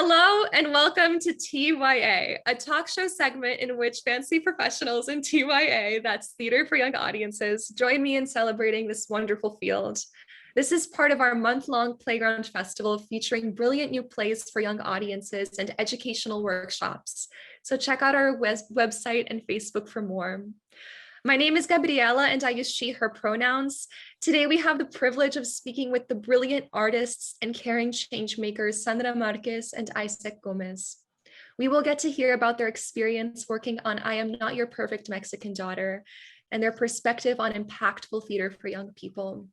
Hello and welcome to TYA, a talk show segment in which fancy professionals in TYA, that's theater for young audiences, join me in celebrating this wonderful field. This is part of our month-long Playground Festival featuring brilliant new plays for young audiences and educational workshops. So check out our website and Facebook for more. My name is Gabriela and I use she, her pronouns. Today we have the privilege of speaking with the brilliant artists and caring change makers, Sandra Marquez and Isaac Gomez. We will get to hear about their experience working on I Am Not Your Perfect Mexican Daughter and their perspective on impactful theater for young people.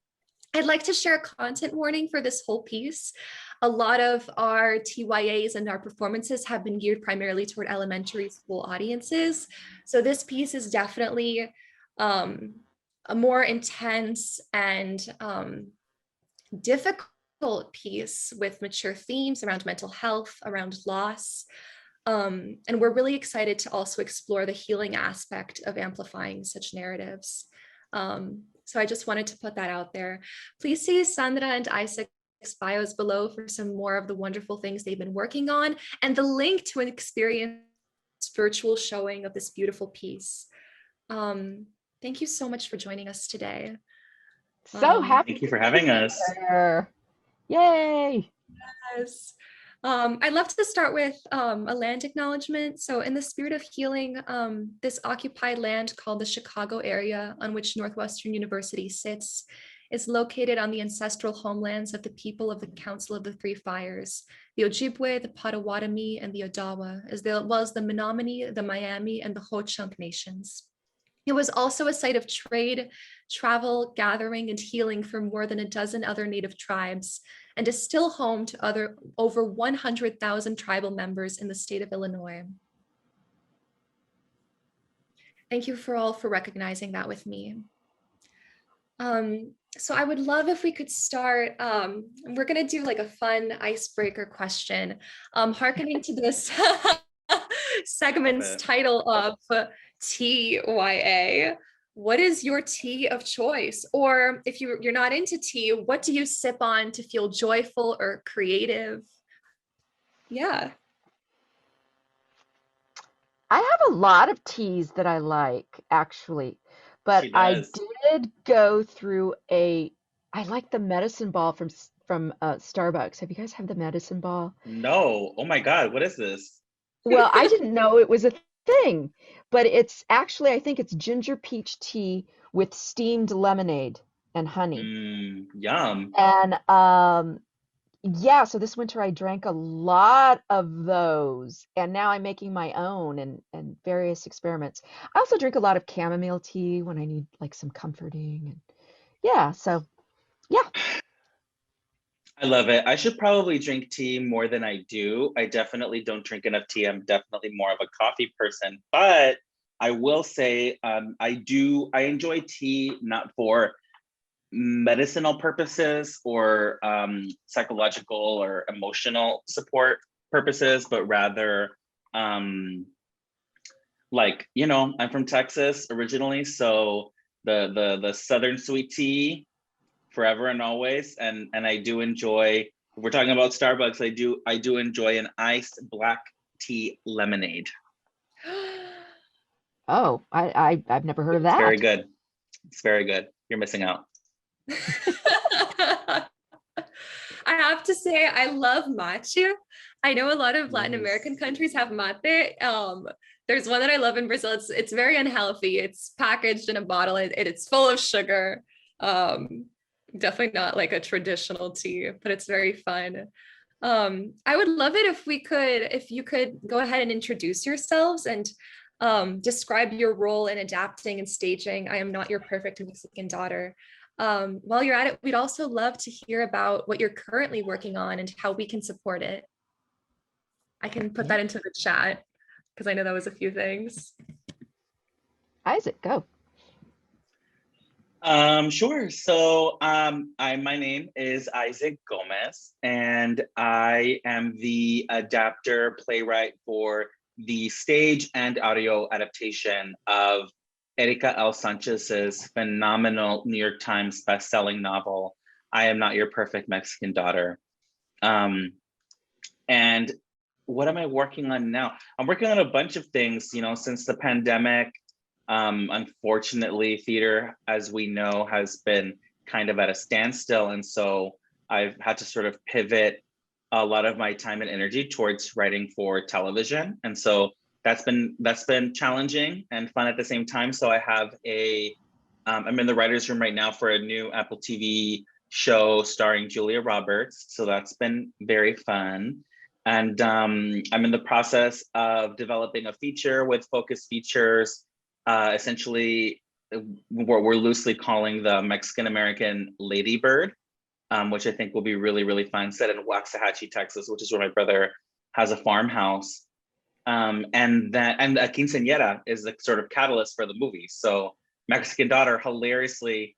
I'd like to share a content warning for this whole piece. A lot of our TYAs and our performances have been geared primarily toward elementary school audiences. So this piece is definitely a more intense and difficult piece with mature themes around mental health, around loss. And we're really excited to also explore the healing aspect of amplifying such narratives. So I just wanted to put that out there. Please see Sandra and Isaac's bios below for some more of the wonderful things they've been working on and the link to an experience virtual showing of this beautiful piece. Thank you so much for joining us today. So happy. Thank you for having us. Yay. Yes. I'd love to start with a land acknowledgement. So in the spirit of healing, this occupied land called the Chicago area on which Northwestern University sits is located on the ancestral homelands of the people of the Council of the Three Fires, the Ojibwe, the Potawatomi, and the Odawa, as well as the Menominee, the Miami, and the Ho-Chunk nations. It was also a site of trade, travel, gathering, and healing for more than a dozen other Native tribes, and is still home to over 100,000 tribal members in the state of Illinois. Thank you for recognizing that with me. So I would love if we could start, we're gonna do like a fun icebreaker question, hearkening to this segment's title of TYA. What is your tea of choice? Or if you're not into tea, what do you sip on to feel joyful or creative? Yeah. I have a lot of teas that I like, actually, but I did go through I like the medicine ball from Starbucks. Have you guys had the medicine ball? No. Oh my God, what is this? Well, I didn't know it was a thing, but it's actually, I think it's ginger peach tea with steamed lemonade and honey. Yum. And yeah, so this winter I drank a lot of those, and now I'm making my own and various experiments. I also drink a lot of chamomile tea when I need like some comforting, and yeah, so yeah. I love it. I should probably drink tea more than I do. I definitely don't drink enough tea. I'm definitely more of a coffee person, but I will say I enjoy tea not for medicinal purposes or psychological or emotional support purposes, but rather like, you know, I'm from Texas originally, so the Southern sweet tea forever and always, and I do enjoy, if we're talking about Starbucks, I do enjoy an iced black tea lemonade. Oh, I've never heard of that. It's very good. It's very good. You're missing out. I have to say, I love matcha. I know a lot of Latin American countries have mate. There's one that I love in Brazil. It's very unhealthy. It's packaged in a bottle and it's full of sugar. Definitely not like a traditional tea, but it's very fun. I would love it if you could go ahead and introduce yourselves and describe your role in adapting and staging I Am Not Your Perfect Mexican Daughter. While you're at it, we'd also love to hear about what you're currently working on and how we can support it. I can put that into the chat because I know that was a few things. Isaac, go. Sure. So my name is Isaac Gomez, and I am the adapter playwright for the stage and audio adaptation of Erika L. Sanchez's phenomenal New York Times bestselling novel, I Am Not Your Perfect Mexican Daughter. And what am I working on now? I'm working on a bunch of things, you know, since the pandemic. Unfortunately, theater, as we know, has been kind of at a standstill. And so I've had to sort of pivot a lot of my time and energy towards writing for television. And so that's been challenging and fun at the same time. So I have I'm in the writer's room right now for a new Apple TV show starring Julia Roberts. So that's been very fun. And I'm in the process of developing a feature with Focus Features, essentially what we're loosely calling the Mexican American Ladybird, which I think will be really, really fun, set in Waxahachie, Texas, which is where my brother has a farmhouse. And a quinceañera is the sort of catalyst for the movie. So Mexican Daughter, hilariously,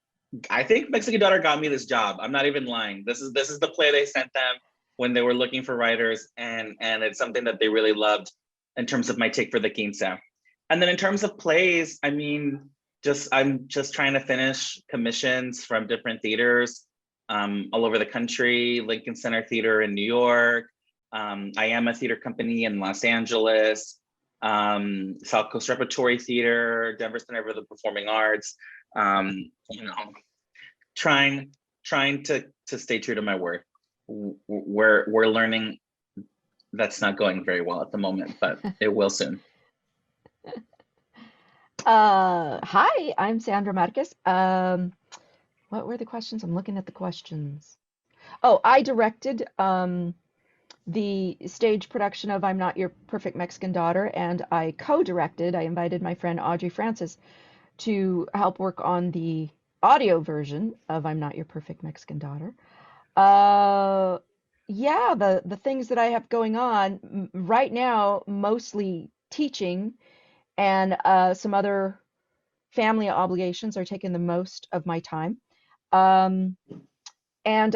I think Mexican Daughter got me this job. I'm not even lying. This is the play they sent them when they were looking for writers, and it's something that they really loved in terms of my take for the quince. And then in terms of plays, I mean, I'm just trying to finish commissions from different theaters all over the country, Lincoln Center Theater in New York. I am a theater company in Los Angeles, South Coast Repertory Theater, Denver Center for the Performing Arts. You know, trying to stay true to my word. We're learning that's not going very well at the moment, but it will soon. Hi, I'm Sandra Marquez. What were the questions? I'm looking at the questions. Oh, I directed the stage production of I'm Not Your Perfect Mexican Daughter, and I co-directed. I invited my friend Audrey Francis to help work on the audio version of I'm Not Your Perfect Mexican Daughter. Yeah, the things that I have going on right now, mostly teaching, and some other family obligations are taking the most of my time. And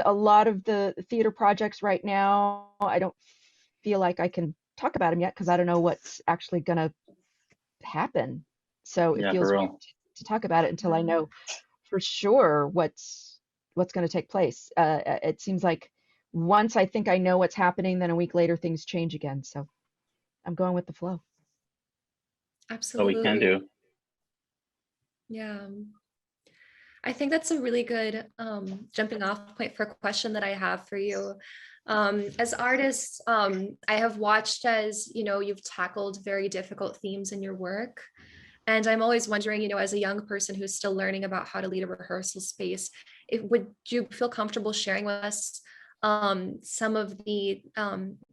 a lot of the theater projects right now, I don't feel like I can talk about them yet because I don't know what's actually going to happen. So it feels weird to talk about it until I know for sure what's going to take place. It seems like once I think I know what's happening, then a week later things change again. So I'm going with the flow. Absolutely. So we can do. Yeah. I think that's a really good jumping off point for a question that I have for you. As artists, I have watched as, you know, you've tackled very difficult themes in your work. And I'm always wondering, you know, as a young person who's still learning about how to lead a rehearsal space, would you feel comfortable sharing with us some of the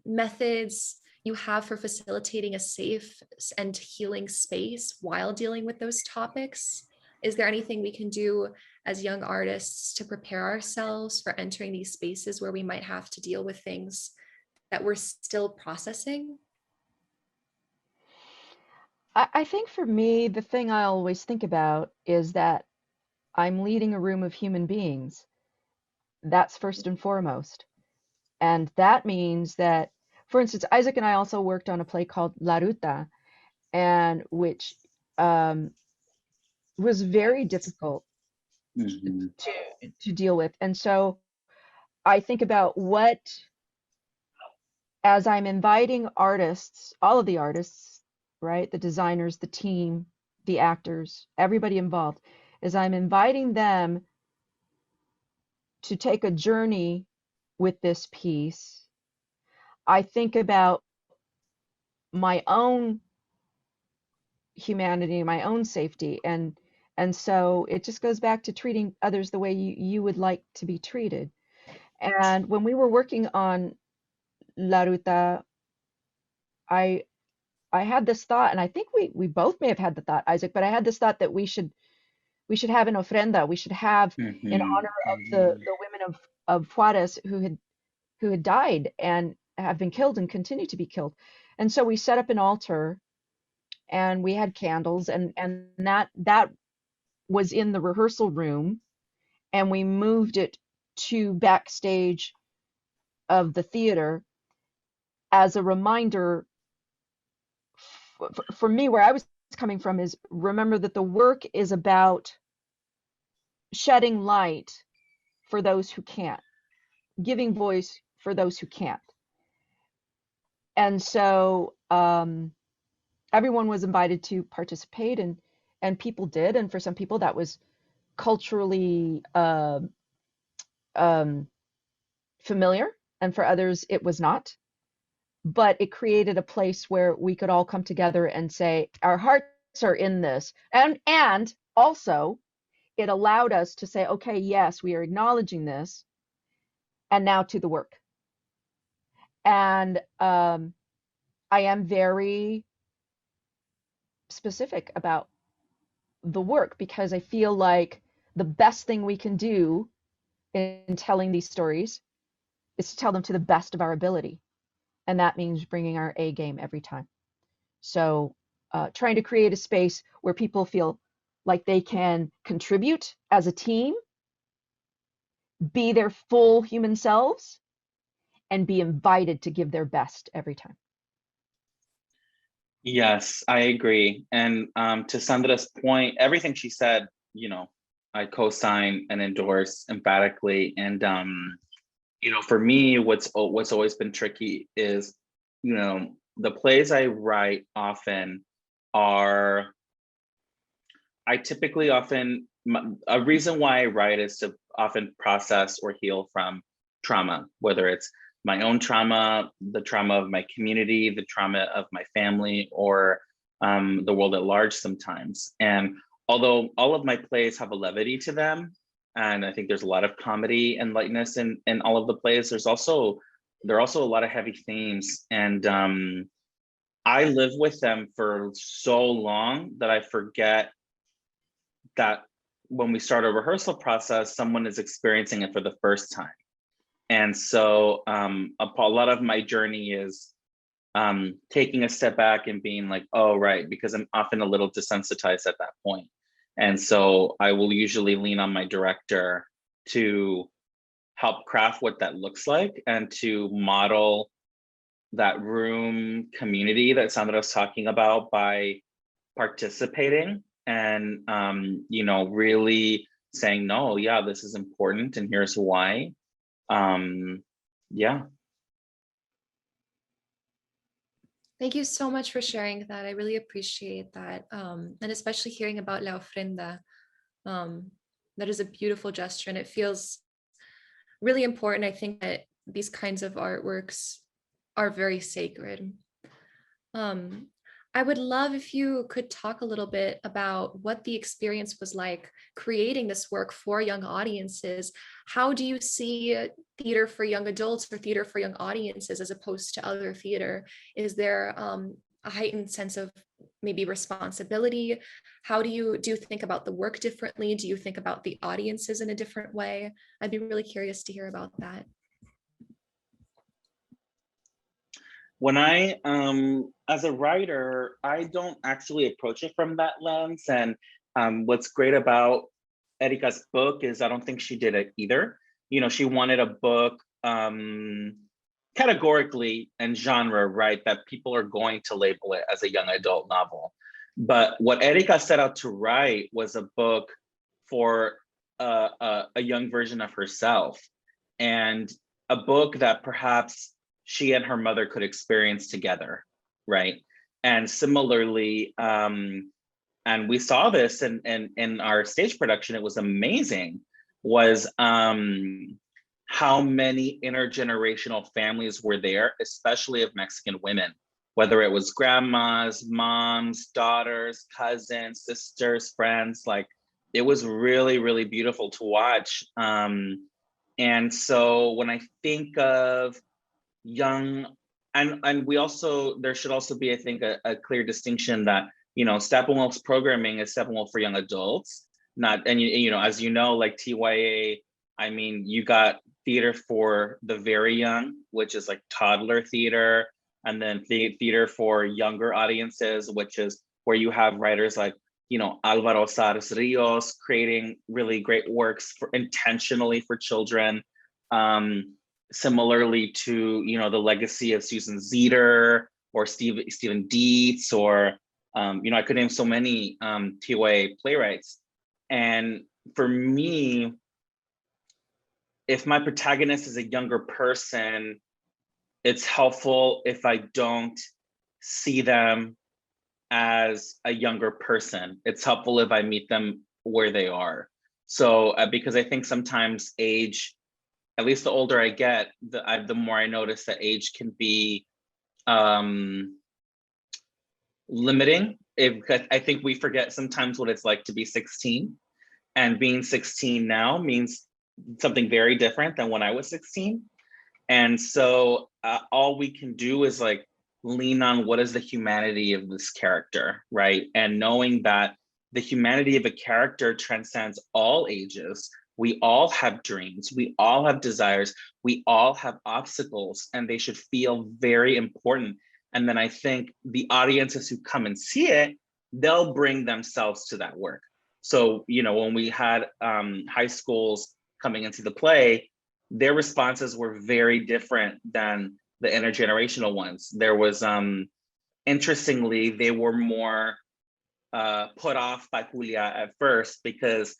methods you have for facilitating a safe and healing space while dealing with those topics? Is there anything we can do as young artists to prepare ourselves for entering these spaces where we might have to deal with things that we're still processing? I think for me, the thing I always think about is that I'm leading a room of human beings. That's first and foremost. And that means that, for instance, Isaac and I also worked on a play called La Ruta, and which was very difficult to deal with. And so I think about as I'm inviting artists, all of the artists, right? The designers, the team, the actors, everybody involved, as I'm inviting them to take a journey with this piece, I think about my own humanity, my own safety, and so it just goes back to treating others the way you would like to be treated. And when we were working on La Ruta, I had this thought, and I think we both may have had the thought, Isaac, but I had this thought that we should have an ofrenda. We should have in honor of the women of Juarez who had died and have been killed and continue to be killed. And so we set up an altar and we had candles, and that was in the rehearsal room, and we moved it to backstage of the theater as a reminder for me. Where I was coming from is, remember that the work is about shedding light for those who can't, giving voice for those who can't. And so everyone was invited to participate, and people did. And for some people that was culturally familiar, and for others it was not. But it created a place where we could all come together and say our hearts are in this. And also it allowed us to say, okay, yes, we are acknowledging this, and now to the work. And I am very specific about the work, because I feel like the best thing we can do in telling these stories is to tell them to the best of our ability. And that means bringing our A game every time. So trying to create a space where people feel like they can contribute as a team, be their full human selves, and be invited to give their best every time. Yes, I agree. And to Sandra's point, everything she said, I co-sign and endorse emphatically. And for me, what's always been tricky is, the plays I write often are, a reason why I write is to often process or heal from trauma, whether it's my own trauma, the trauma of my community, the trauma of my family, or the world at large sometimes. And although all of my plays have a levity to them, and I think there's a lot of comedy and lightness in all of the plays, there are also a lot of heavy themes. And I live with them for so long that I forget that when we start a rehearsal process, someone is experiencing it for the first time. And so a lot of my journey is taking a step back and being like, oh, right, because I'm often a little desensitized at that point. And so I will usually lean on my director to help craft what that looks like and to model that room community that Sandra was talking about by participating and, really saying, no, yeah, this is important and here's why. Yeah. Thank you so much for sharing that. I really appreciate that. And especially hearing about La Ofrenda. That is a beautiful gesture, and it feels really important. I think that these kinds of artworks are very sacred. I would love if you could talk a little bit about what the experience was like creating this work for young audiences. How do you see theater for young adults or theater for young audiences as opposed to other theater? Is there a heightened sense of maybe responsibility? How do you think about the work differently? Do you think about the audiences in a different way? I'd be really curious to hear about that. When I, as a writer, I don't actually approach it from that lens. And what's great about Erika's book is I don't think she did it either. She wanted a book categorically and genre, right, that people are going to label it as a young adult novel. But what Erika set out to write was a book for a young version of herself, and a book that perhaps she and her mother could experience together, right? And similarly, and we saw this in our stage production, it was amazing, was how many intergenerational families were there, especially of Mexican women, whether it was grandmas, moms, daughters, cousins, sisters, friends. Like, it was really, really beautiful to watch. And so when I think of young, and we also, there should also be, I think, a clear distinction that, Steppenwolf's programming is Steppenwolf for young adults, not, and as you know, like TYA, I mean, you got theater for the very young, which is like toddler theater, and then theater for younger audiences, which is where you have writers like, Alvaro Sars Rios creating really great works intentionally for children. Similarly to, the legacy of Susan Zeter or Stephen Dietz, or, I could name so many TOA playwrights. And for me, if my protagonist is a younger person, it's helpful if I don't see them as a younger person. It's helpful if I meet them where they are. So because I think sometimes age, at least the older I get, the more I notice that age can be limiting. I think we forget sometimes what it's like to be 16, and being 16 now means something very different than when I was 16. And so all we can do is like lean on what is the humanity of this character, right? And knowing that the humanity of a character transcends all ages. We all have dreams, we all have desires, we all have obstacles, and they should feel very important. And then I think the audiences who come and see it, they'll bring themselves to that work. So, you know, when we had high schools coming into the play, their responses were very different than the intergenerational ones. There was, interestingly, they were more put off by Julia at first because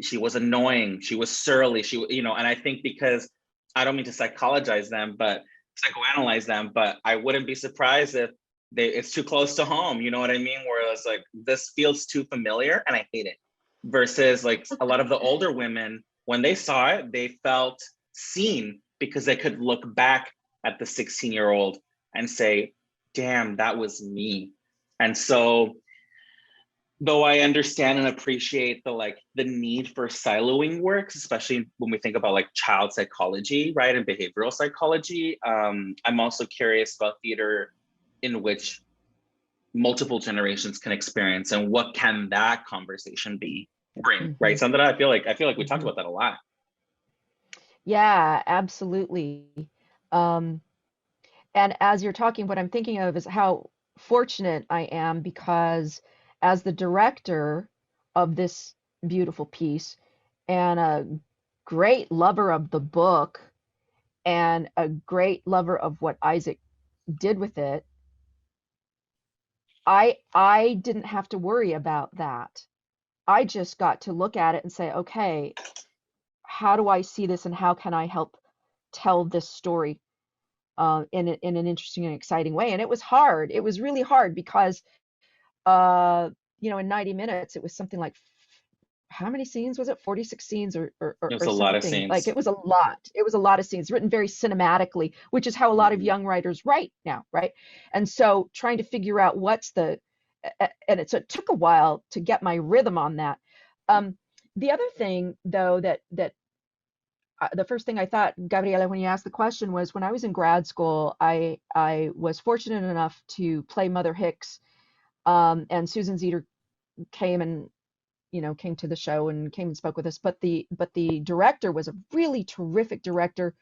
she was annoying, she was surly, you know, and I think because, I don't mean to psychologize them, but psychoanalyze them, but I wouldn't be surprised if it's too close to home, you know what I mean? Where it's like, this feels too familiar and I hate it. Versus like a lot of the older women, when they saw it, they felt seen because they could look back at the 16-year-old and say, damn, that was me. And so, though I understand and appreciate the need for siloing works, especially when we think about like child psychology, right, and behavioral psychology, I'm also curious about theater in which multiple generations can experience, and what can that conversation bring, right, Sandra? I feel like we talked about that a lot. Yeah, absolutely. Um, and as you're talking, what I'm thinking of is how fortunate I am, because as the director of this beautiful piece and a great lover of the book and a great lover of what Isaac did with it, I didn't have to worry about that. I just got to look at it and say, okay, how do I see this and how can I help tell this story in an interesting and exciting way? And it was hard. It was really hard because, you know, in 90 minutes, it was something like, how many scenes was it? 46 scenes It was or a lot of something. Like scenes. it was a lot. It was a lot of scenes written very cinematically, which is how a lot of young writers write now, right? And so trying to figure out what's the, and it took a while to get my rhythm on that. The other thing, though, that the first thing I thought, Gabriela, when you asked the question, was when I was in grad school, I was fortunate enough to play Mother Hicks, and Susan Zeder came and came to the show and came and spoke with us. But the director was a really terrific director,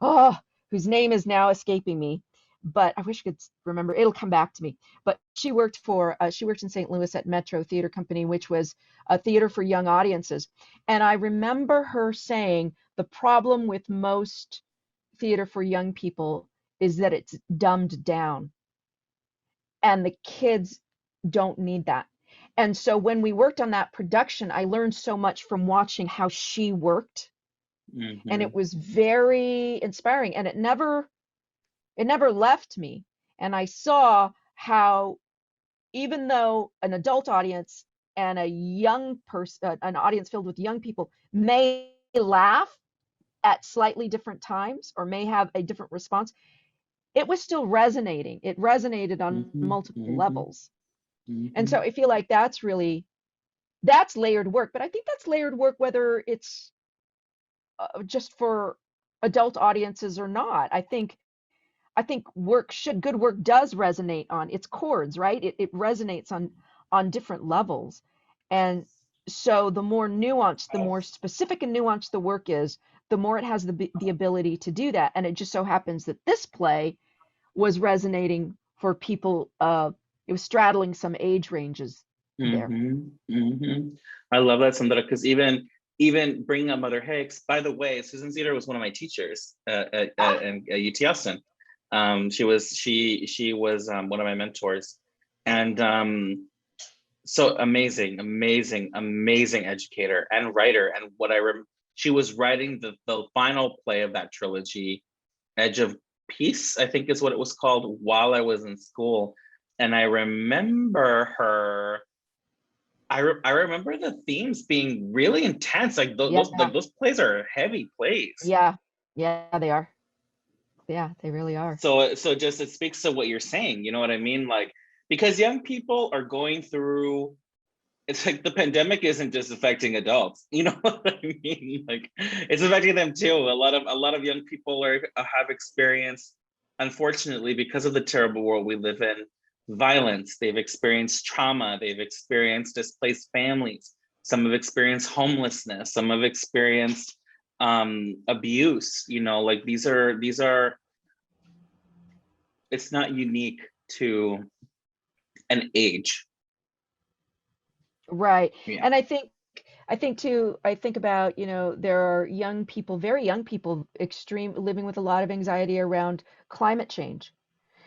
whose name is now escaping me, but I wish I could remember. It'll come back to me. But she worked in St. Louis at Metro Theater Company, which was a theater for young audiences. And I remember her saying the problem with most theater for young people is that it's dumbed down, and the kids don't need that. And so when we worked on that production, I learned so much from watching how she worked, and it was very inspiring, and it never left me. And I saw how, even though an adult audience and a young person, an audience filled with young people, may laugh at slightly different times or may have a different response, it was still resonating. It resonated on multiple levels. And so I feel like that's layered work. But I think that's layered work whether it's just for adult audiences or not. I think good work does resonate on its chords, right? It resonates on different levels. And so the more nuanced, the more specific and nuanced the work is, the more it has the ability to do that. And it just so happens that this play was resonating for people. It was straddling some age ranges there. I love that, Sandra, because even bringing up Mother Hicks, by the way, Susan Zeder was one of my teachers at UT Austin. She was one of my mentors, and so amazing educator and writer. And what she was writing the final play of that trilogy, Edge of piece, I think is what it was called, while I was in school. And I remember her, I remember the themes being really intense. Like Yeah, those plays are heavy plays. yeah, yeah, they are. Yeah, they really are. So just it speaks to what you're saying, you know what I mean? Like, because young people are going through, it's like the pandemic isn't just affecting adults, you know what I mean? Like, it's affecting them too. A lot of young people have experienced, unfortunately, because of the terrible world we live in, violence. They've experienced trauma. They've experienced displaced families. Some have experienced homelessness. Some have experienced abuse. You know, like these are. It's not unique to an age. Right. Yeah. And I think too, I think about, there are young people, very young people, living with a lot of anxiety around climate change.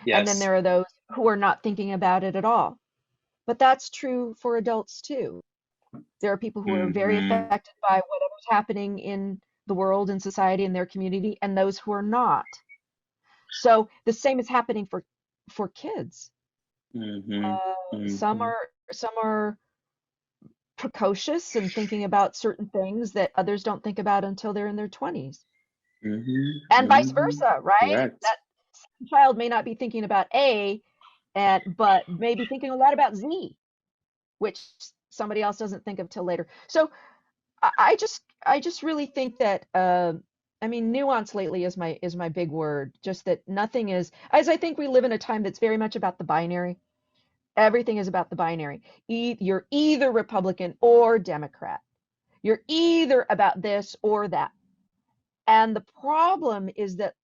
And then Yes. there are those who are not thinking about it at all. But that's true for adults too. There are people who are very Mm-hmm. affected by whatever's happening in the world and society and their community, and those who are not. So the same is happening for kids. Mm-hmm. Some Mm-hmm. are precocious and thinking about certain things that others don't think about until they're in their 20s, Mm-hmm. and vice Mm-hmm. versa, right? Correct. That child may not be thinking about A, but maybe thinking a lot about Z, which somebody else doesn't think of till later. So I just really think that I mean, nuance lately is my big word. Just that nothing is, as I think we live in a time that's very much about the binary. Everything is about the binary. You're either Republican or Democrat. You're either about this or that. And the problem is that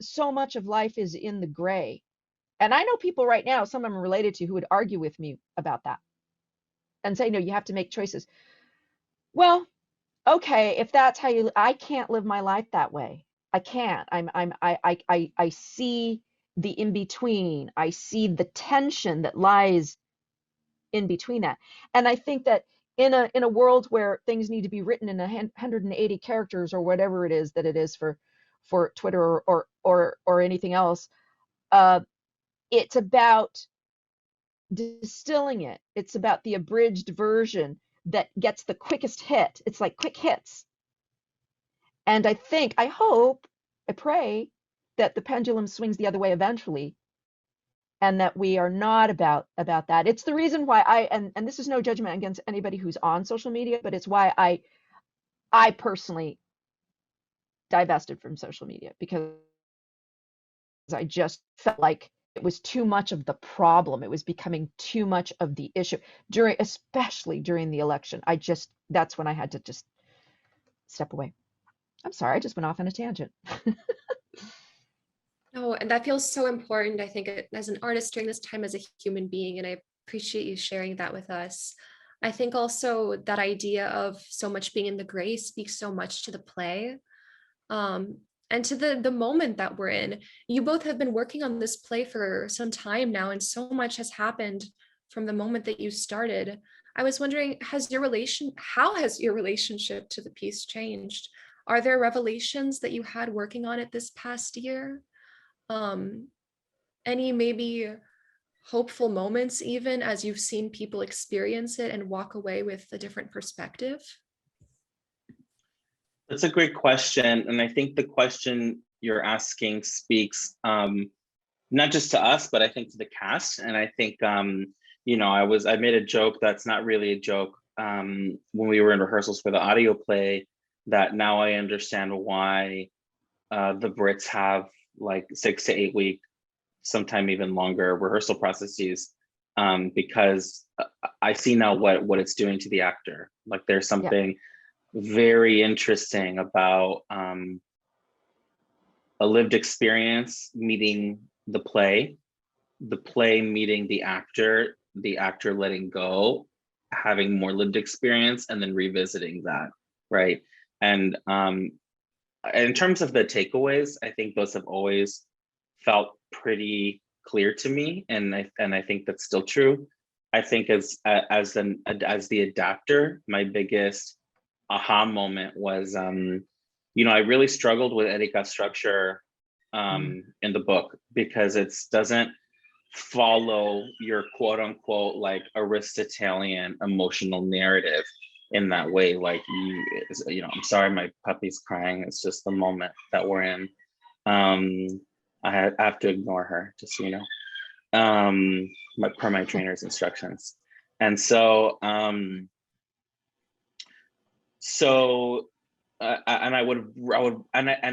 so much of life is in the gray. And I know people right now, some I'm related to, who would argue with me about that and say, no, you have to make choices. Well, okay, if that's how I can't live my life that way. I can't. I see the in between. I see the tension that lies in between that. And I think that in a world where things need to be written in 180 characters or whatever it is that it is for Twitter or anything else, uh, it's about distilling it. It's about the abridged version that gets the quickest hit. It's like quick hits. And I hope, I pray that the pendulum swings the other way eventually, and that we are not about that. It's the reason why and this is no judgment against anybody who's on social media, but it's why I personally divested from social media, because I just felt like it was too much of the problem. It was becoming too much of the issue especially during the election. That's when I had to just step away. I'm sorry, I just went off on a tangent. No, and that feels so important. I think as an artist during this time, as a human being, and I appreciate you sharing that with us. I think also that idea of so much being in the gray speaks so much to the play, and to the moment that we're in. You both have been working on this play for some time now, and so much has happened from the moment that you started. I was wondering, how has your relationship to the piece changed? Are there revelations that you had working on it this past year? um any maybe hopeful moments, even as you've seen people experience it and walk away with a different perspective? That's a great question. And I think the question you're asking speaks not just to us, but I think to the cast. And I think, I made a joke that's not really a joke when we were in rehearsals for the audio play, that now I understand why the Brits have like 6 to 8 week, sometime even longer rehearsal processes, because I see now what it's doing to the actor. Like there's Yeah, something very interesting about a lived experience meeting the play meeting the actor letting go, having more lived experience, and then revisiting that, right? And in terms of the takeaways, I think those have always felt pretty clear to me, and I think that's still true. I think as the adapter, my biggest aha moment was, I really struggled with Erika's structure in the book, because it doesn't follow your quote unquote like Aristotelian emotional narrative in that way. Like you know, I'm sorry, my puppy's crying. It's just the moment that we're in. I have to ignore her, just so you know, per my trainer's instructions. And so, and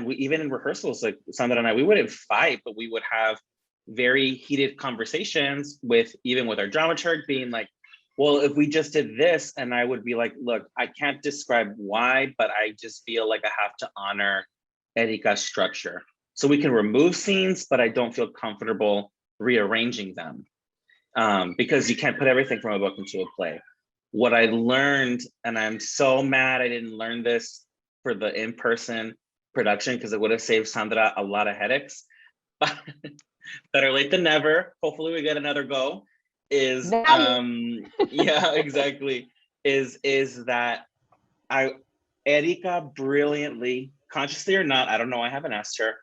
we, even in rehearsals, like Sandra and I, we wouldn't fight, but we would have very heated conversations even with our dramaturg, being like, well, if we just did this, and I would be like, look, I can't describe why, but I just feel like I have to honor Erika's structure. So we can remove scenes, but I don't feel comfortable rearranging them, because you can't put everything from a book into a play. What I learned, and I'm so mad I didn't learn this for the in-person production, because it would have saved Sandra a lot of headaches. Better late than never. Hopefully we get another go. Yeah, exactly. Is that Erika brilliantly, consciously or not, I don't know, I haven't asked her,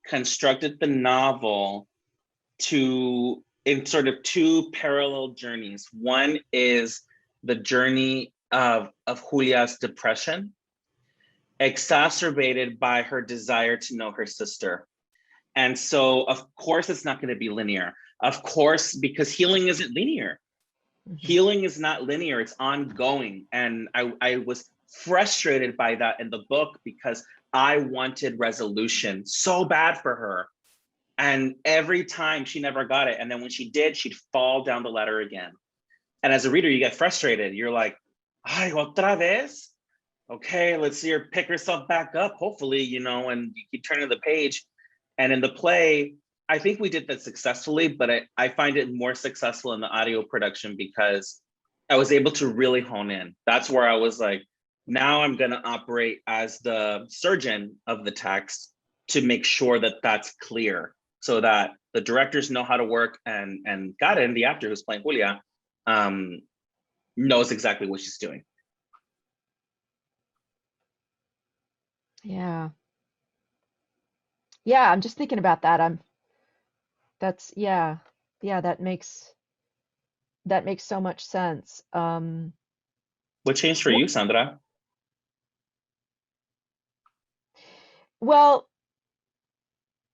constructed the novel in sort of two parallel journeys. One is the journey of Julia's depression, exacerbated by her desire to know her sister. And so, of course, it's not going to be linear. Of course, because healing isn't linear. Healing is not linear, it's ongoing. And I was frustrated by that in the book, because I wanted resolution so bad for her. And every time she never got it. And then when she did, she'd fall down the ladder again. And as a reader, you get frustrated. You're like, ay, otra vez? Okay, let's see her pick herself back up, hopefully, you know, and you keep turning the page. And in the play, I think we did that successfully, but I find it more successful in the audio production, because I was able to really hone in. That's where I was like, now I'm gonna operate as the surgeon of the text to make sure that that's clear, so that the directors know how to work, and Karen, the actor who's playing Julia, knows exactly what she's doing. Yeah. Yeah, I'm just thinking about that. Yeah. Yeah, that makes so much sense. What changed for you, Sandra? Well,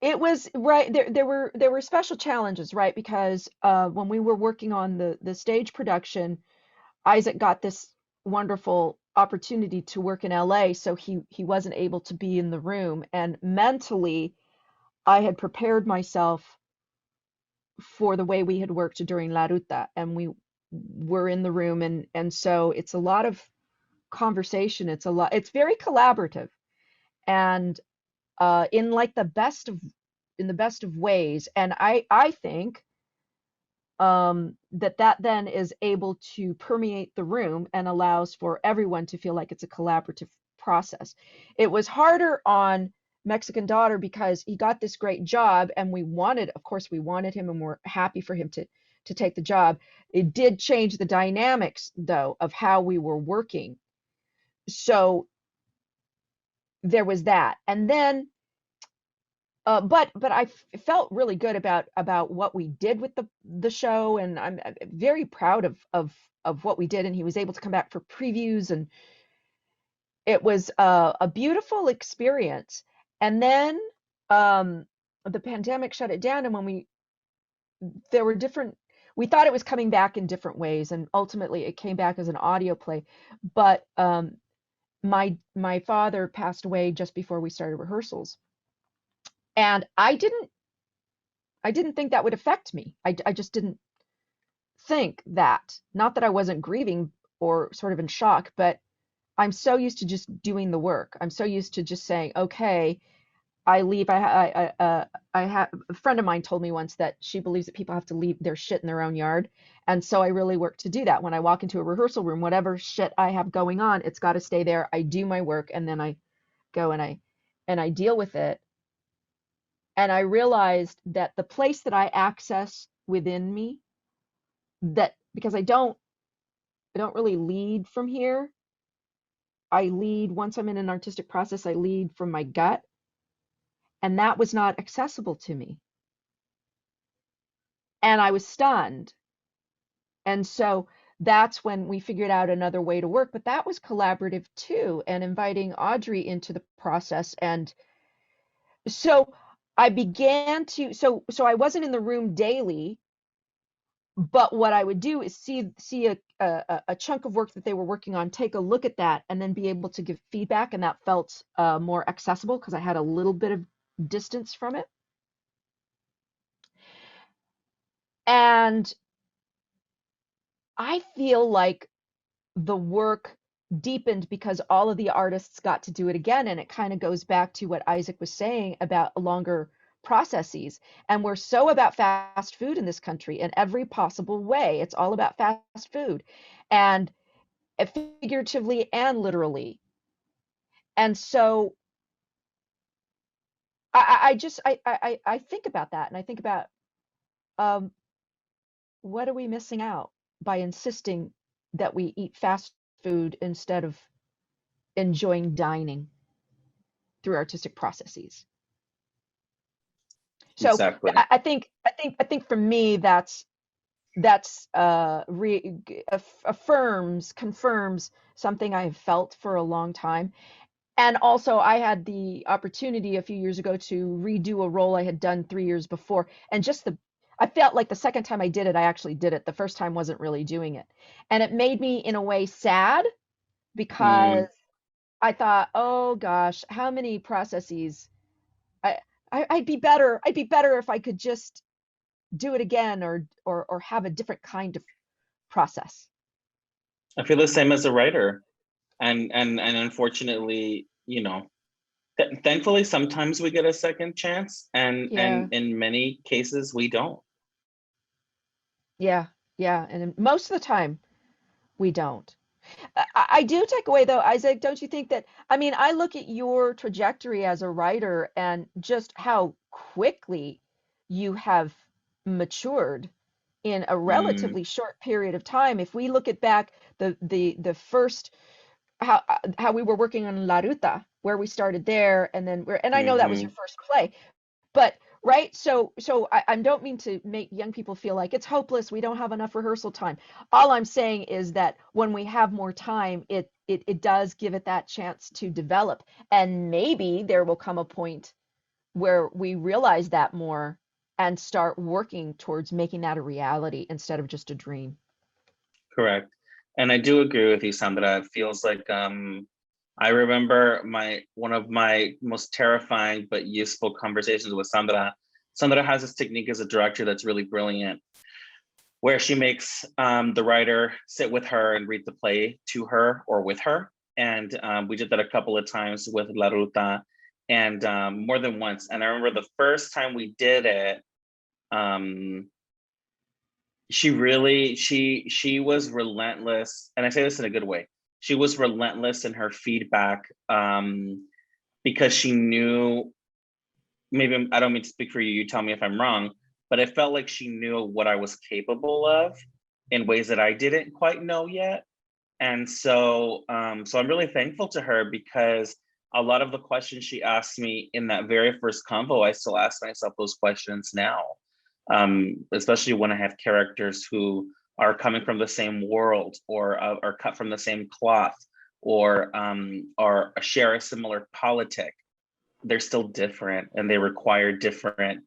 it was right there were special challenges, right? Because when we were working on the stage production, Isaac got this wonderful opportunity to work in LA, so he wasn't able to be in the room, and mentally I had prepared myself for the way we had worked during La Ruta, and we were in the room, and so it's a lot of conversation, it's very collaborative, and in like the best of ways, and I think that then is able to permeate the room and allows for everyone to feel like it's a collaborative process. It was harder on Mexican Daughter because he got this great job, and of course we wanted him, and we're happy for him to take the job. It did change the dynamics, though, of how we were working. So there was that. And then but I felt really good about what we did with the show, and I'm very proud of what we did. And he was able to come back for previews, and it was a beautiful experience. And then the pandemic shut it down, and when there were we thought it was coming back in different ways, and ultimately it came back as an audio play. But my father passed away just before we started rehearsals. And I didn't think that would affect me. I just didn't think that. Not that I wasn't grieving or sort of in shock, but I'm so used to just doing the work. I'm so used to just saying, okay, I leave. I have a friend of mine told me once that she believes that people have to leave their shit in their own yard. And so I really work to do that. When I walk into a rehearsal room, whatever shit I have going on, it's got to stay there. I do my work, and then I go and I deal with it. And I realized that the place that I access within me, that because I don't really lead from here. I lead once I'm in an artistic process, I lead from my gut. And that was not accessible to me. And I was stunned. And so that's when we figured out another way to work, but that was collaborative too, and inviting Audrey into the process. And so I began to, so I wasn't in the room daily, but what I would do is see a chunk of work that they were working on, take a look at that, and then be able to give feedback. And that felt more accessible because I had a little bit of distance from it. And I feel like the work deepened because all of the artists got to do it again. And it kind of goes back to what Isaac was saying about longer processes. And we're so about fast food in this country in every possible way. It's all about fast food, and figuratively and literally. And so I think about that, and I think about what are we missing out by insisting that we eat fast food instead of enjoying dining through artistic processes. So Exactly. I think for me that's confirms something I have felt for a long time. And also I had the opportunity a few years ago to redo a role I had done 3 years before, and I felt like the second time I did it, I actually did it. The first time wasn't really doing it. And it made me in a way sad because I thought, oh gosh, how many processes I'd be better if I could just do it again, or have a different kind of process. I feel the same as a writer, and unfortunately, thankfully sometimes we get a second chance, and in many cases we don't. Yeah, and most of the time we don't. I do take away though, Isaac, don't you think that, I mean, I look at your trajectory as a writer and just how quickly you have matured in a relatively short period of time. If we look at back the first, how we were working on La Ruta, where we started there, and then and I know that was your first play, but right, so I don't mean to make young people feel like it's hopeless, we don't have enough rehearsal time. All I'm saying is that when we have more time, it does give it that chance to develop, and maybe there will come a point where we realize that more and start working towards making that a reality instead of just a dream. Correct. And I do agree with you, Sandra. It feels like I remember one of my most terrifying but useful conversations with Sandra. Sandra has this technique as a director that's really brilliant, where she makes the writer sit with her and read the play to her or with her. And we did that a couple of times with La Ruta, and more than once. And I remember the first time we did it, she was relentless, and I say this in a good way. She was relentless in her feedback, because she knew, maybe I don't mean to speak for you, you tell me if I'm wrong, but it felt like she knew what I was capable of in ways that I didn't quite know yet. And so I'm really thankful to her, because a lot of the questions she asked me in that very first convo, I still ask myself those questions now. Especially when I have characters who are coming from the same world, or are cut from the same cloth, or share a similar politic. They're still different, and they require different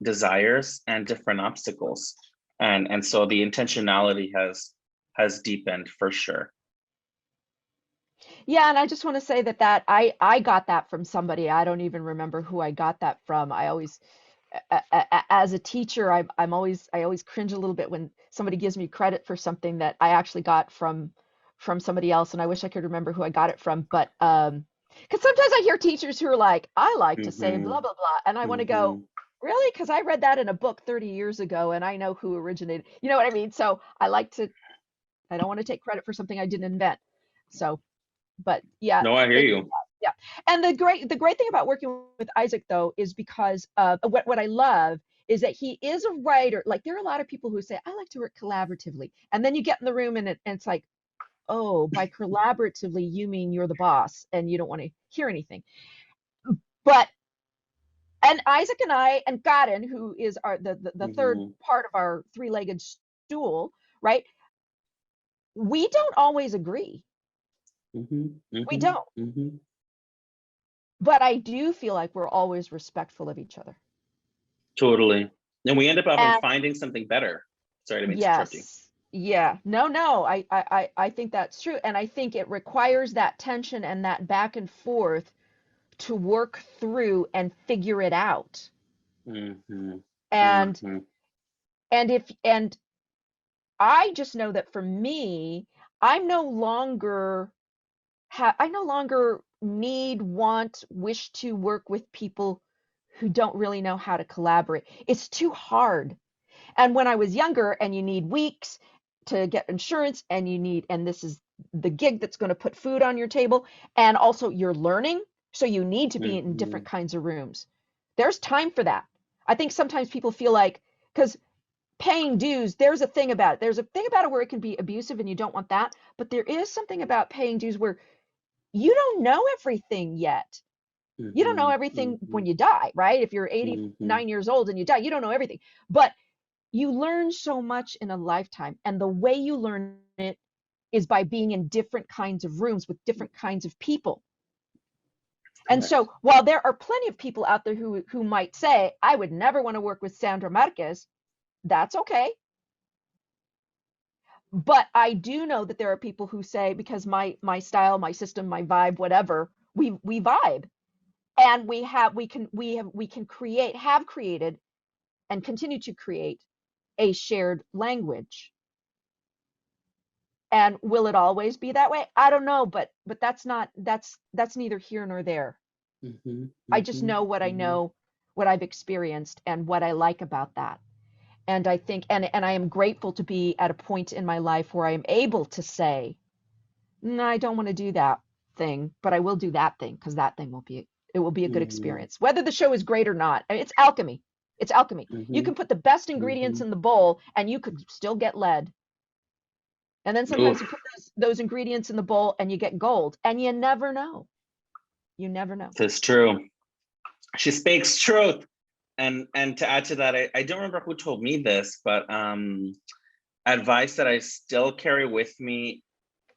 desires and different obstacles. And so the intentionality has deepened for sure. Yeah, and I just want to say that I got that from somebody. I don't even remember who I got that from. I always, as a teacher, I always cringe a little bit when somebody gives me credit for something that I actually got from somebody else, and I wish I could remember who I got it from. But because sometimes I hear teachers who are like, I like to say blah blah blah, and I want to go, really? Because I read that in a book 30 years ago, and I know who originated. You know what I mean? So I don't want to take credit for something I didn't invent. So, but yeah. No, I hear you. Yeah. And the great thing about working with Isaac though is because what I love is that he is a writer. Like, there are a lot of people who say, I like to work collaboratively. And then you get in the room and it's like, oh, by collaboratively, you mean you're the boss and you don't want to hear anything. But and Isaac and I and Karen, who is the third Mhm, part of our three-legged stool, right? We don't always agree. mhm, We mhm, don't. mhm. But I do feel like we're always respectful of each other. Totally. And we end up often And finding something better. Sorry to mean to interrupt you. yes, yeah, no, I think that's true. And I think it requires that tension and that back and forth to work through and figure it out. Mhm, And mhm. and I just know that for me, I'm no longer I no longer need, want, wish to work with people who don't really know how to collaborate. It's too hard. And when I was younger and you need weeks to get insurance and and this is the gig that's going to put food on your table, and also you're learning, so you need to be in different Mhm. kinds of rooms. There's time for that. I think sometimes people feel like, because paying dues, there's a thing about it. There's a thing about it where it can be abusive and you don't want that, but there is something about paying dues where you don't know everything yet. You don't know Mhm, everything when mhm, you die, right? If you're mhm. 89 years old and you die, you don't know everything. But you learn so much in a lifetime. And the way you learn it is by being in different kinds of rooms with different kinds of people. And Correct. so while there are plenty of people out there who might say, I would never want to work with Sandra Marquez, that's okay. But I do know that there are people who say, because my style, my system, my vibe, whatever, we vibe. And we can create, have created, and continue to create a shared language. And will it always be that way? I don't know, but that's neither here nor there. Mhm, I just mhm, know, mhm. what I've experienced and what I like about that. And I think and I am grateful to be at a point in my life where I am able to say, no, I don't want to do that thing, but I will do that thing because that thing will be a good Mhm, experience. Whether the show is great or not, I mean, it's alchemy. It's alchemy. You mhm, can put the best ingredients mhm. in the bowl and you could still get lead. And then sometimes you Oof, put those ingredients in the bowl and you get gold. And you never know. You never know. that's true. She speaks truth. And to add to that, I don't remember who told me this, but advice that I still carry with me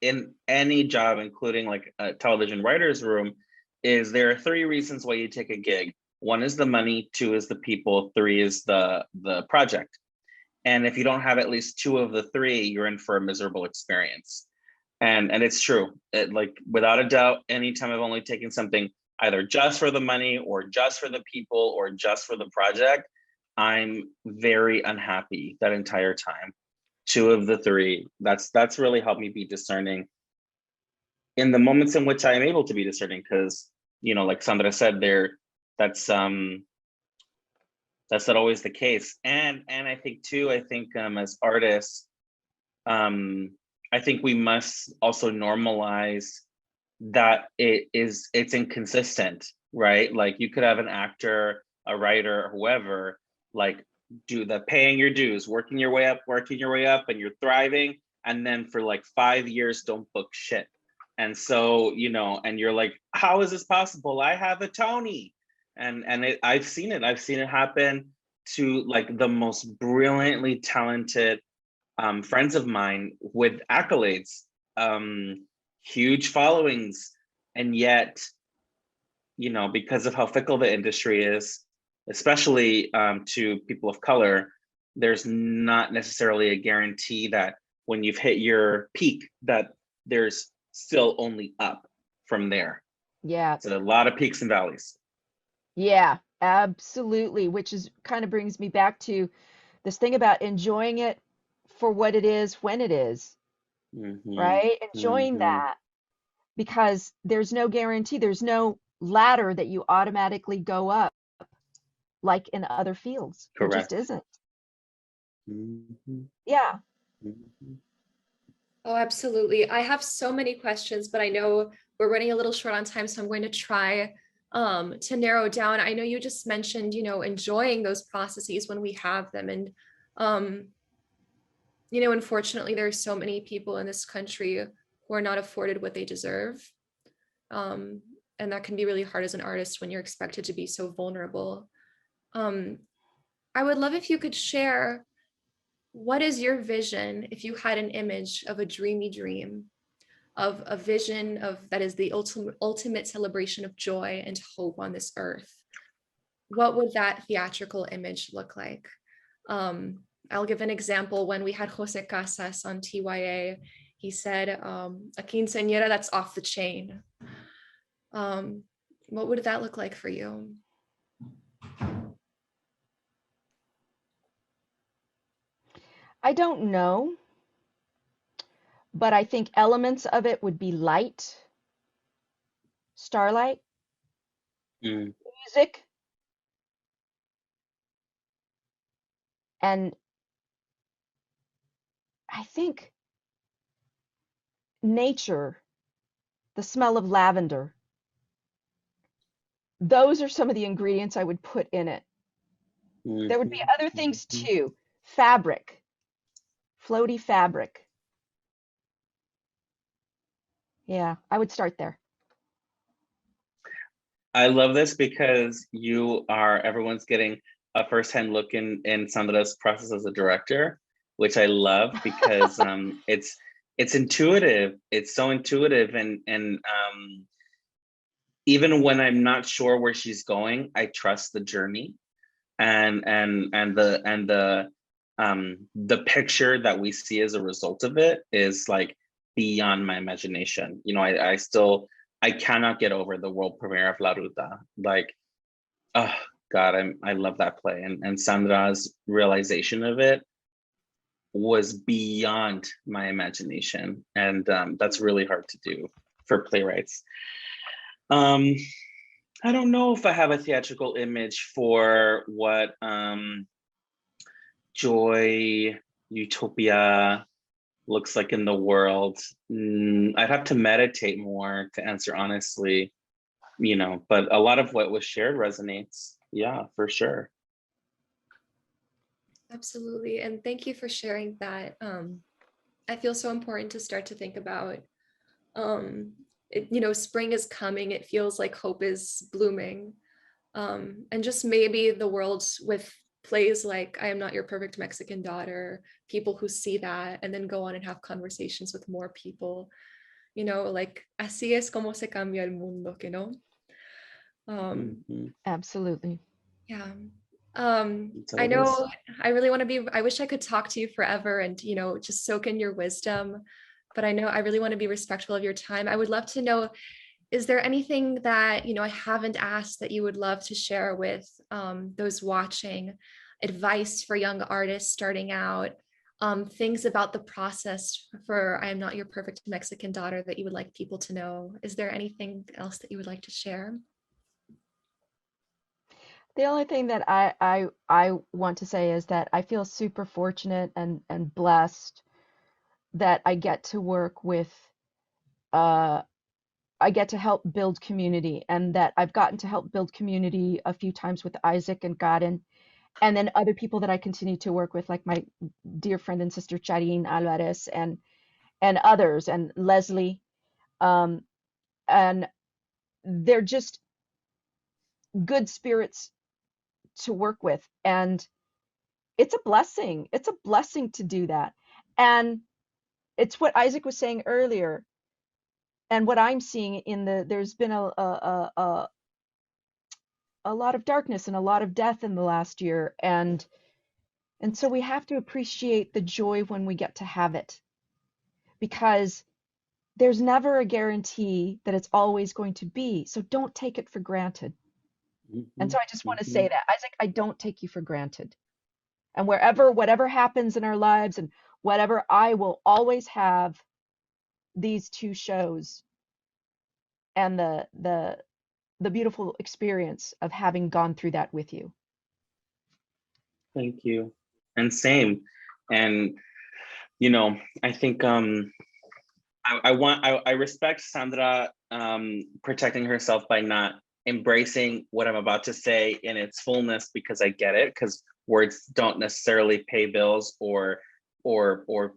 in any job, including like a television writer's room, is there are three reasons why you take a gig. One is the money, two is the people, three is the project. And if you don't have at least two of the three, you're in for a miserable experience. And it's true. Like without a doubt, anytime I've only taken something either just for the money or just for the people or just for the project, I'm very unhappy that entire time. Two of the three. That's really helped me be discerning in the moments in which I am able to be discerning. Because like Sandra said, there that's not always the case. And I think too, as artists, um, I think we must also normalize that it's inconsistent, right? Like you could have an actor, a writer, whoever, like do the paying your dues, working your way up, and you're thriving, and then for like 5 years don't book shit. And so, and you're like, how is this possible? I have a Tony. I've seen it happen to like the most brilliantly talented friends of mine with accolades, huge followings, and yet, because of how fickle the industry is, especially to people of color, there's not necessarily a guarantee that when you've hit your peak, that there's still only up from there. Yeah. It's a lot of peaks and valleys. Yeah, absolutely. Which is kind of brings me back to this thing about enjoying it for what it is when it is, Mm-hmm. right? Enjoying Mm-hmm. that because there's no guarantee. There's no ladder that you automatically go up like in other fields. There just Correct. isn't. Mm-hmm. Yeah. Mm-hmm. Oh, absolutely. I have so many questions, but I know we're running a little short on time, so I'm going to try to narrow down. I know you just mentioned, enjoying those processes when we have them. And, um, unfortunately, there are so many people in this country who are not afforded what they deserve. Um, And that can be really hard as an artist when you're expected to be so vulnerable. I would love if you could share, what is your vision if you had an image of a dreamy dream, of a vision of that is the ultimate celebration of joy and hope on this earth? What would that theatrical image look like? I'll give an example. When we had Jose Casas on TYA, he said, a quinceañera that's off the chain. What would that look like for you? I don't know, but I think elements of it would be light, starlight, music, and I think nature, the smell of lavender. Those are some of the ingredients I would put in it. There would be other things too. Fabric, floaty fabric. Yeah, I would start there. I love this because everyone's getting a firsthand look in Sandra's process as a director, which I love because it's intuitive. It's so intuitive, and even when I'm not sure where she's going, I trust the journey, and the picture that we see as a result of it is like beyond my imagination. You know, I cannot get over the world premiere of La Ruta. Like, oh God, I love that play, and Sandra's realization of it was beyond my imagination, and that's really hard to do for playwrights. I don't know if I have a theatrical image for what joy, utopia looks like in the world. I'd have to meditate more to answer honestly, you know, but a lot of what was shared resonates. Yeah, for sure. Absolutely. And thank you for sharing that. I feel so important to start to think about, you know, spring is coming. It feels like hope is blooming. And just maybe the world with plays like I Am Not Your Perfect Mexican Daughter, people who see that and then go on and have conversations with more people, you know, like así es como se cambia el mundo, you know? Absolutely. Yeah. I know I really want to be, I wish I could talk to you forever and, you know, just soak in your wisdom, but I know I really want to be respectful of your time. I would love to know, is there anything that, you know, I haven't asked that you would love to share with those watching, advice for young artists starting out, things about the process for I Am Not Your Perfect Mexican Daughter that you would like people to know? Is there anything else that you would like to share? The only thing that I want to say is that I feel super fortunate and blessed that I get to work with I get to help build community, and that I've gotten to help build community a few times with Isaac and Karen, and then other people that I continue to work with, like my dear friend and sister Charin Alvarez and others, and Leslie, and they're just good spirits to work with, and it's a blessing. It's a blessing to do that, and it's what Isaac was saying earlier, and what I'm seeing in there's been a lot of darkness and a lot of death in the last year, and so we have to appreciate the joy when we get to have it, because there's never a guarantee that it's always going to be, so don't take it for granted. And so I just want to say that, Isaac, I don't take you for granted, and whatever happens in our lives and whatever, I will always have these two shows and the beautiful experience of having gone through that with you. Thank you. And same. And, you know, I think I respect Sandra protecting herself by not embracing what I'm about to say in its fullness, because I get it, because words don't necessarily pay bills or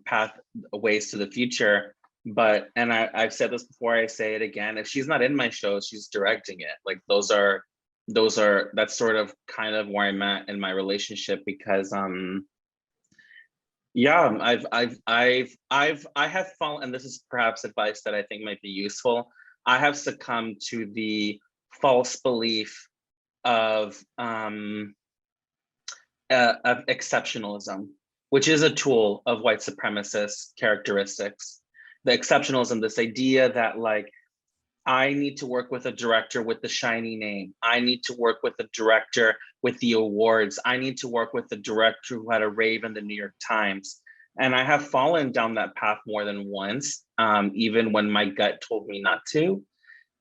path ways to the future. and I've said this before, I say it again, if she's not in my show, she's directing it. Like that's sort of kind of where I'm at in my relationship, because yeah, I have fallen, and this is perhaps advice that I think might be useful. I have succumbed to the false belief of exceptionalism, which is a tool of white supremacist characteristics. The exceptionalism, this idea that like, I need to work with a director with the shiny name. I need to work with a director with the awards. I need to work with a director who had a rave in the New York Times. And I have fallen down that path more than once, even when my gut told me not to.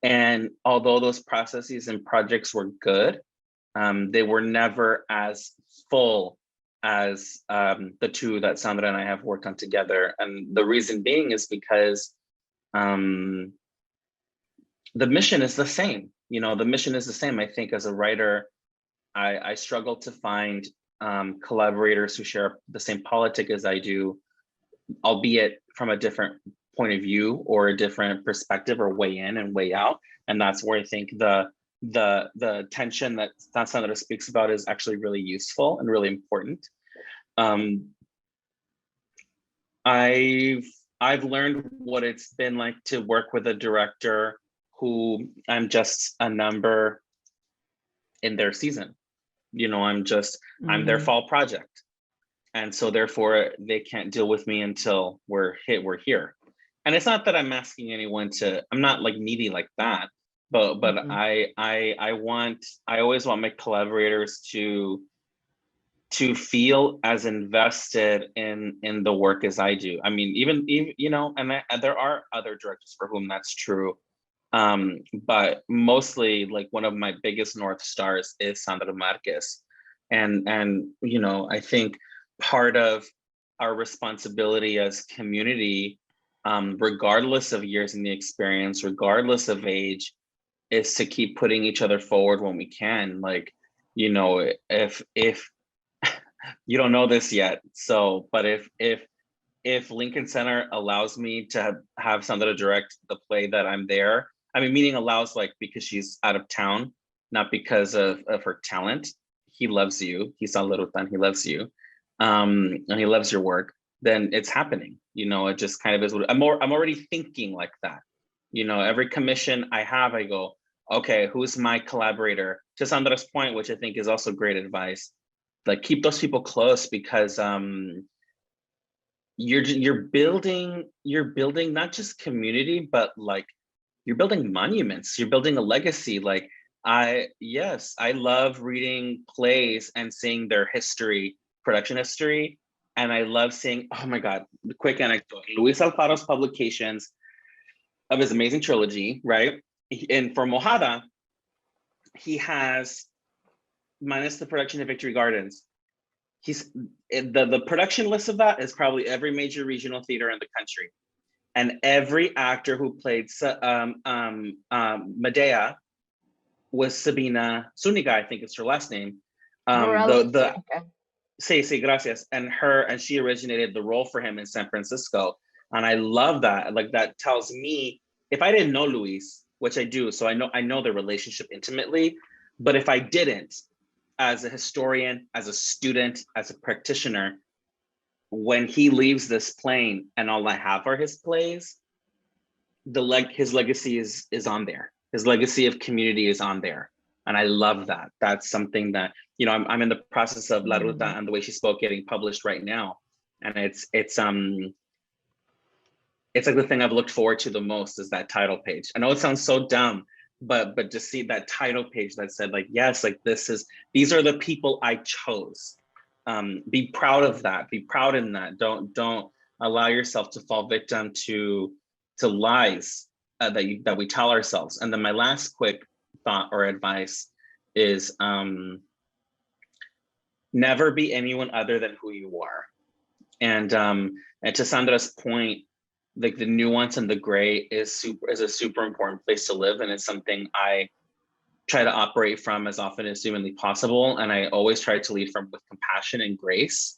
And although those processes and projects were good, they were never as full as the two that Sandra and I have worked on together. And the reason being is because the mission is the same. You know, the mission is the same. I think as a writer, I struggle to find collaborators who share the same politic as I do, albeit from a different point of view or a different perspective, or way in and way out. And that's where I think the tension that Sandra speaks about is actually really useful and really important. I've learned what it's been like to work with a director who I'm just a number in their season. You know, I'm their fall project. And so therefore they can't deal with me until we're here. And it's not that I'm asking anyone I'm not like needy like that, but I always want my collaborators to feel as invested in the work as I do. I mean, even you know, and there are other directors for whom that's true. But mostly, like, one of my biggest North Stars is Sandra Marquez. And you know, I think part of our responsibility as community, regardless of years in the experience, regardless of age, is to keep putting each other forward when we can. Like, you know, if you don't know this yet, but if Lincoln Center allows me to have Sandra direct the play that I'm there, I mean, meaning allows, like, because she's out of town, not because of her talent. He loves you. He's a little tan. He loves you, and he loves your work. Then it's happening. You know, it just kind of is. I'm already thinking like that. You know, every commission I have, I go, okay, who's my collaborator? To Sandra's point, which I think is also great advice. Like, keep those people close, because you're building not just community, but like, you're building monuments, you're building a legacy. Like, I love reading plays and seeing their history, production history. And I love seeing, oh my God, the quick anecdote, Luis Alfaro's publications of his amazing trilogy, right? And for Mojada, he has, minus the production of Victory Gardens, the production list of that is probably every major regional theater in the country. And every actor who played Medea was Sabina Zuniga, I think it's her last name. Sí, gracias. And she originated the role for him in San Francisco. And I love that. Like, that tells me, if I didn't know Luis, which I do, so I know the relationship intimately, but if I didn't, as a historian, as a student, as a practitioner, when he leaves this plane and all I have are his plays, his legacy is on there. His legacy of community is on there. And I love that. That's something that, you know, I'm in the process of La Ruta and the Way She Spoke getting published right now. And it's like the thing I've looked forward to the most is that title page. I know it sounds so dumb, but to see that title page that said, like, yes, like, these are the people I chose. Be proud of that. Be proud in that. Don't allow yourself to fall victim to lies that we tell ourselves. And then my last quick thought or advice is, never be anyone other than who you are. And to Sandra's point, like, the nuance and the gray is a super important place to live, and it's something I try to operate from as often as humanly possible. And I always try to lead with compassion and grace.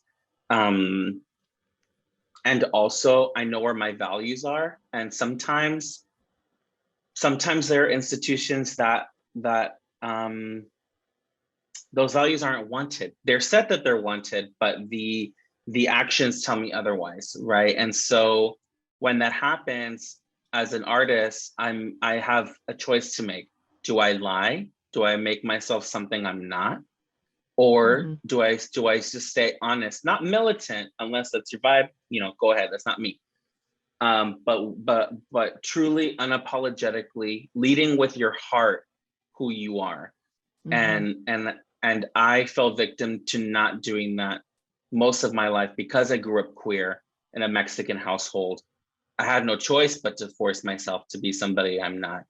And also I know where my values are. And sometimes there are institutions that those values aren't wanted. They're said that they're wanted, but the actions tell me otherwise, right? And so when that happens, as an artist, I have a choice to make. Do I lie? Do I make myself something I'm not? Or do I just stay honest? Not militant, unless that's your vibe, you know, go ahead, that's not me. But truly unapologetically leading with your heart who you are. And I fell victim to not doing that most of my life because I grew up queer in a Mexican household. I had no choice but to force myself to be somebody I'm not.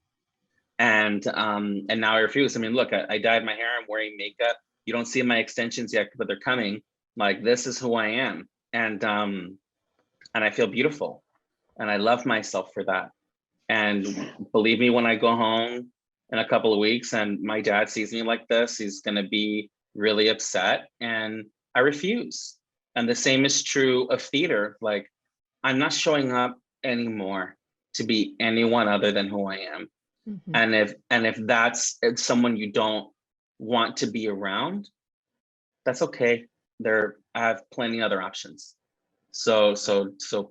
And now I refuse. I mean, look, I dyed my hair, I'm wearing makeup. You don't see my extensions yet, but they're coming. Like, this is who I am. And I feel beautiful. And I love myself for that. And believe me, when I go home in a couple of weeks and my dad sees me like this, he's gonna be really upset, and I refuse. And the same is true of theater. Like, I'm not showing up anymore to be anyone other than who I am. And if that's someone you don't want to be around, that's okay. I have plenty other options. So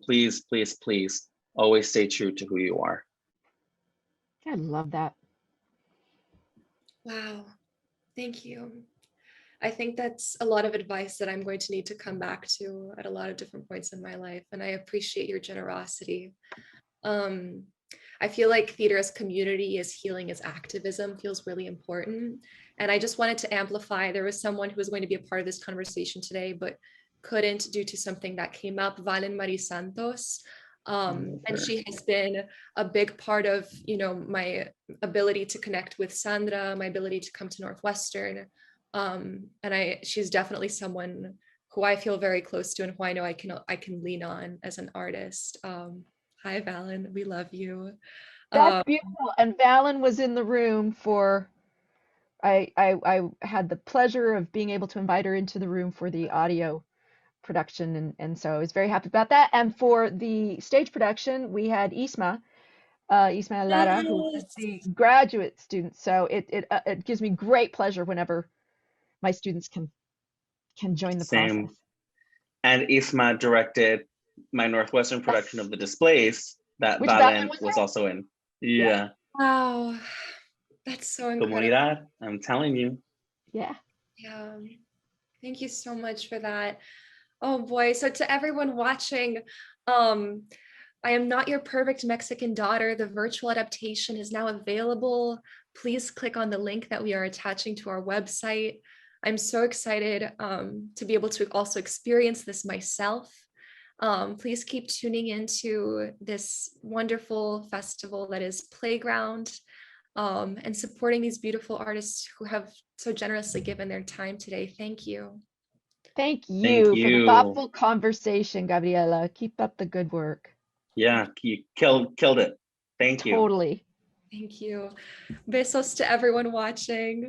please, please, please always stay true to who you are. I love that. Wow, thank you. I think that's a lot of advice that I'm going to need to come back to at a lot of different points in my life, and I appreciate your generosity. I feel like theater as community, as healing, as activism feels really important. And I just wanted to amplify, there was someone who was going to be a part of this conversation today, but couldn't due to something that came up, Valen Marie Santos. And she has been a big part of, you know, my ability to connect with Sandra, my ability to come to Northwestern. And she's definitely someone who I feel very close to and who I know I can lean on as an artist. Hi, Valen, we love you. That's beautiful. And Valen was in the room for, I had the pleasure of being able to invite her into the room for the audio production, and so I was very happy about that. And for the stage production, we had Isma Lara, who was the graduate student. So it gives me great pleasure whenever my students can join the process. And Isma directed my Northwestern production of The Displays that Valen was also in. Yeah. Wow, that's so incredible. Comunidad, I'm telling you. Yeah. Yeah. Thank you so much for that. Oh boy. So to everyone watching, I Am Not Your Perfect Mexican Daughter, the virtual adaptation is now available. Please click on the link that we are attaching to our website. I'm so excited to be able to also experience this myself. Please keep tuning into this wonderful festival that is Playground, and supporting these beautiful artists who have so generously given their time today. Thank you. Thank you for the thoughtful conversation, Gabriela. Keep up the good work. Yeah, you killed it. Thank you. Totally. Thank you. Besos to everyone watching.